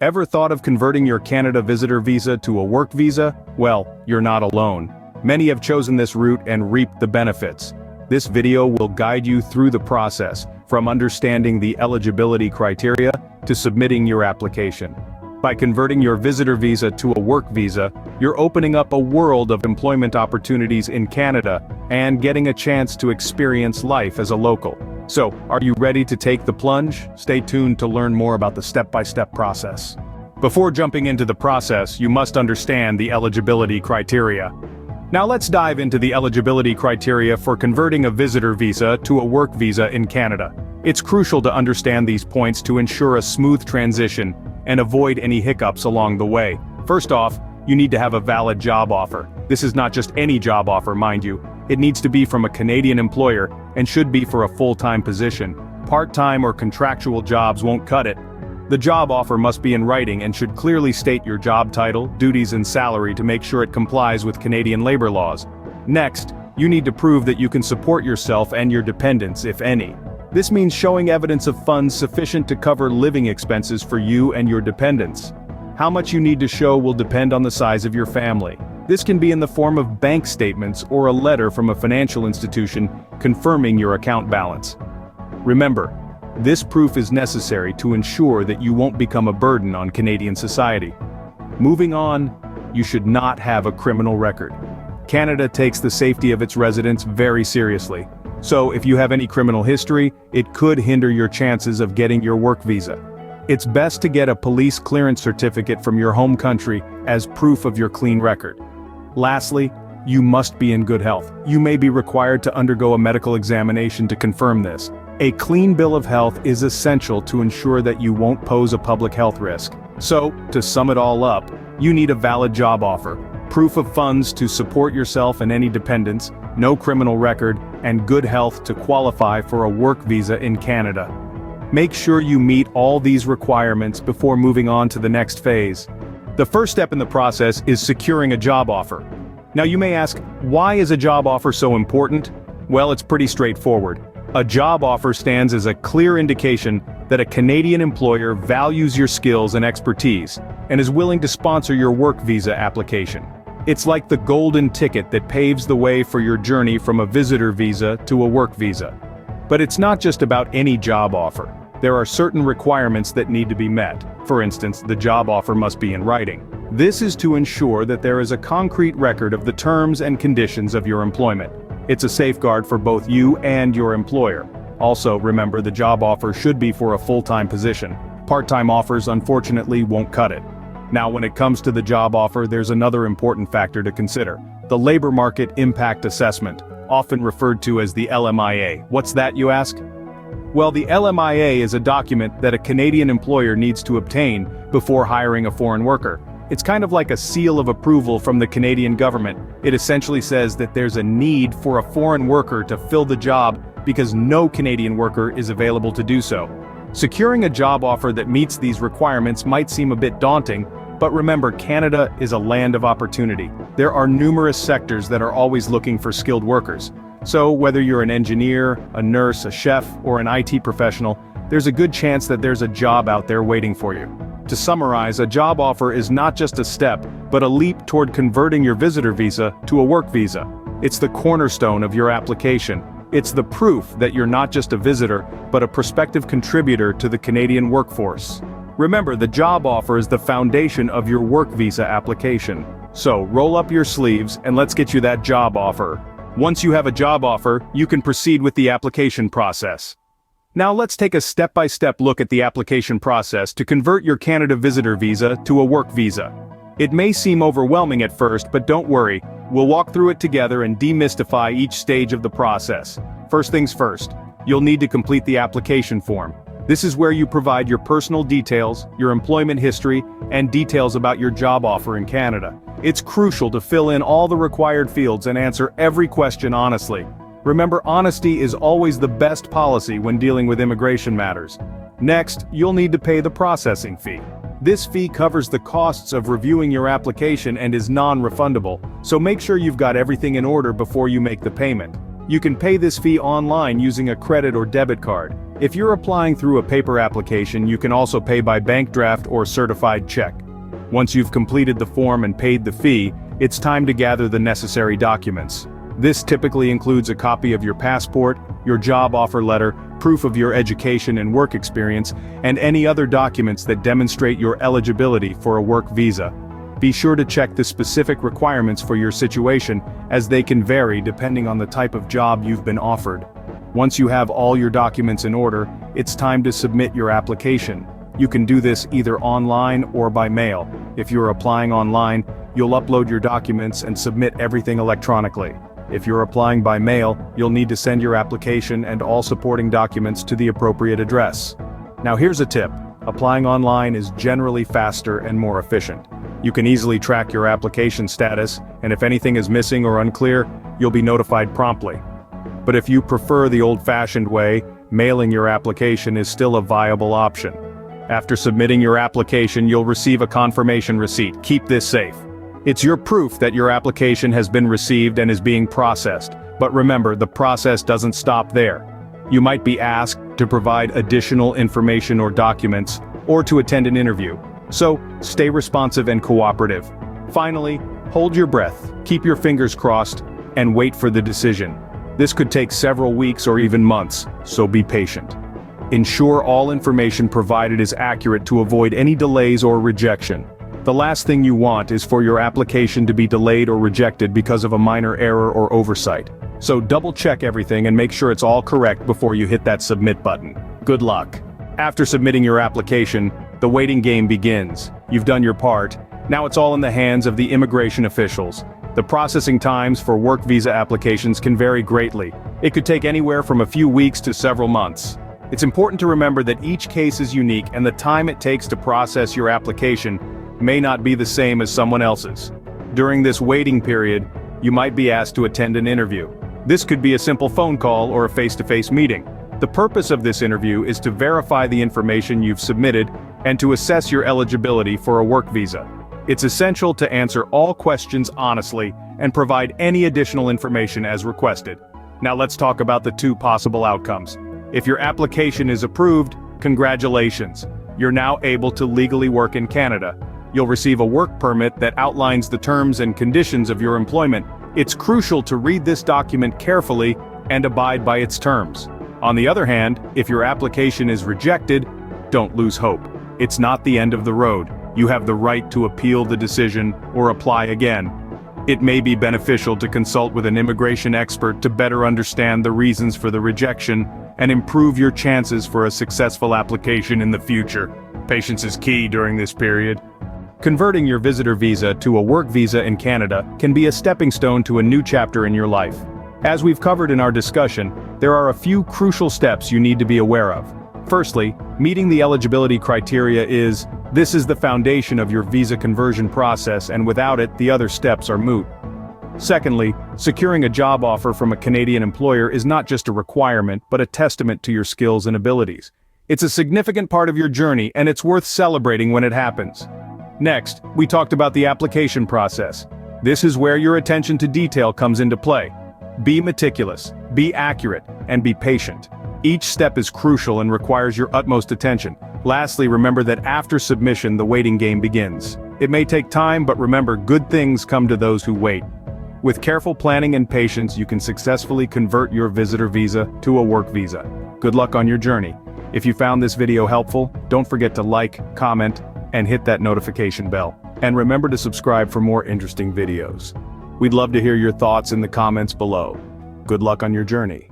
Ever thought of converting your Canada visitor visa to a work visa? Well, you're not alone. Many have chosen this route and reaped the benefits. This video will guide you through the process, from understanding the eligibility criteria to submitting your application. By converting your visitor visa to a work visa, you're opening up a world of employment opportunities in Canada and getting a chance to experience life as a local. So, are you ready to take the plunge? Stay tuned to learn more about the step-by-step process. Before jumping into the process, you must understand the eligibility criteria. Now let's dive into the eligibility criteria for converting a visitor visa to a work visa in Canada. It's crucial to understand these points to ensure a smooth transition and avoid any hiccups along the way. First off, you need to have a valid job offer. This is not just any job offer, mind you. It needs to be from a Canadian employer and should be for a full-time position. Part-time or contractual jobs won't cut it. The job offer must be in writing and should clearly state your job title, duties and salary to make sure it complies with Canadian labor laws. Next, you need to prove that you can support yourself and your dependents, if any. This means showing evidence of funds sufficient to cover living expenses for you and your dependents. How much you need to show will depend on the size of your family. This can be in the form of bank statements or a letter from a financial institution confirming your account balance. Remember, this proof is necessary to ensure that you won't become a burden on Canadian society. Moving on, you should not have a criminal record. Canada takes the safety of its residents very seriously. So if you have any criminal history, it could hinder your chances of getting your work visa. It's best to get a police clearance certificate from your home country as proof of your clean record. Lastly, you must be in good health. You may be required to undergo a medical examination to confirm this. A clean bill of health is essential to ensure that you won't pose a public health risk. So, to sum it all up, you need a valid job offer, proof of funds to support yourself and any dependents, no criminal record, and good health to qualify for a work visa in Canada. Make sure you meet all these requirements before moving on to the next phase. The first step in the process is securing a job offer. Now you may ask, why is a job offer so important? Well, it's pretty straightforward. A job offer stands as a clear indication that a Canadian employer values your skills and expertise, and is willing to sponsor your work visa application. It's like the golden ticket that paves the way for your journey from a visitor visa to a work visa. But it's not just about any job offer. There are certain requirements that need to be met. For instance, the job offer must be in writing. This is to ensure that there is a concrete record of the terms and conditions of your employment. It's a safeguard for both you and your employer. Also, remember, the job offer should be for a full-time position. Part-time offers, unfortunately, won't cut it. Now, when it comes to the job offer, there's another important factor to consider: the Labor Market Impact Assessment, often referred to as the LMIA. What's that, you ask? Well, the LMIA is a document that a Canadian employer needs to obtain before hiring a foreign worker. It's kind of like a seal of approval from the Canadian government. It essentially says that there's a need for a foreign worker to fill the job because no Canadian worker is available to do so. Securing a job offer that meets these requirements might seem a bit daunting, but remember, Canada is a land of opportunity. There are numerous sectors that are always looking for skilled workers. So whether you're an engineer, a nurse, a chef, or an IT professional, there's a good chance that there's a job out there waiting for you. To summarize, a job offer is not just a step, but a leap toward converting your visitor visa to a work visa. It's the cornerstone of your application. It's the proof that you're not just a visitor, but a prospective contributor to the Canadian workforce. Remember, the job offer is the foundation of your work visa application. So roll up your sleeves and let's get you that job offer. Once you have a job offer, you can proceed with the application process. Now let's take a step-by-step look at the application process to convert your Canada visitor visa to a work visa. It may seem overwhelming at first, but don't worry, we'll walk through it together and demystify each stage of the process. First things first, you'll need to complete the application form. This is where you provide your personal details, your employment history, and details about your job offer in Canada. It's crucial to fill in all the required fields and answer every question honestly. Remember, honesty is always the best policy when dealing with immigration matters. Next, you'll need to pay the processing fee. This fee covers the costs of reviewing your application and is non-refundable, so make sure you've got everything in order before you make the payment. You can pay this fee online using a credit or debit card. If you're applying through a paper application, you can also pay by bank draft or certified check. Once you've completed the form and paid the fee, it's time to gather the necessary documents. This typically includes a copy of your passport, your job offer letter, proof of your education and work experience, and any other documents that demonstrate your eligibility for a work visa. Be sure to check the specific requirements for your situation, as they can vary depending on the type of job you've been offered. Once you have all your documents in order, it's time to submit your application. You can do this either online or by mail. If you're applying online, you'll upload your documents and submit everything electronically. If you're applying by mail, you'll need to send your application and all supporting documents to the appropriate address. Now here's a tip: applying online is generally faster and more efficient. You can easily track your application status, and if anything is missing or unclear, you'll be notified promptly. But if you prefer the old-fashioned way, mailing your application is still a viable option. After submitting your application, you'll receive a confirmation receipt. Keep this safe. It's your proof that your application has been received and is being processed. But remember, the process doesn't stop there. You might be asked to provide additional information or documents, or to attend an interview. So, stay responsive and cooperative. Finally, hold your breath, keep your fingers crossed, and wait for the decision. This could take several weeks or even months, so be patient. Ensure all information provided is accurate to avoid any delays or rejection. The last thing you want is for your application to be delayed or rejected because of a minor error or oversight. So double-check everything and make sure it's all correct before you hit that submit button. Good luck. After submitting your application, the waiting game begins. You've done your part. Now it's all in the hands of the immigration officials. The processing times for work visa applications can vary greatly. It could take anywhere from a few weeks to several months. It's important to remember that each case is unique, and the time it takes to process your application may not be the same as someone else's. During this waiting period, you might be asked to attend an interview. This could be a simple phone call or a face-to-face meeting. The purpose of this interview is to verify the information you've submitted and to assess your eligibility for a work visa. It's essential to answer all questions honestly and provide any additional information as requested. Now let's talk about the two possible outcomes. If your application is approved, congratulations. You're now able to legally work in Canada. You'll receive a work permit that outlines the terms and conditions of your employment. It's crucial to read this document carefully and abide by its terms. On the other hand, if your application is rejected, don't lose hope. It's not the end of the road. You have the right to appeal the decision or apply again. It may be beneficial to consult with an immigration expert to better understand the reasons for the rejection and improve your chances for a successful application in the future. Patience is key during this period. Converting your visitor visa to a work visa in Canada can be a stepping stone to a new chapter in your life. As we've covered in our discussion, there are a few crucial steps you need to be aware of. Firstly, meeting the eligibility criteria is the foundation of your visa conversion process, and without it, the other steps are moot. Secondly, securing a job offer from a Canadian employer is not just a requirement, but a testament to your skills and abilities. It's a significant part of your journey, and it's worth celebrating when it happens. Next, we talked about the application process. This is where your attention to detail comes into play. Be meticulous, be accurate, and be patient. Each step is crucial and requires your utmost attention. Lastly, remember that after submission, the waiting game begins. It may take time, but remember, good things come to those who wait. With careful planning and patience, you can successfully convert your visitor visa to a work visa. Good luck on your journey. If you found this video helpful, don't forget to like, comment, and hit that notification bell. And remember to subscribe for more interesting videos. We'd love to hear your thoughts in the comments below. Good luck on your journey.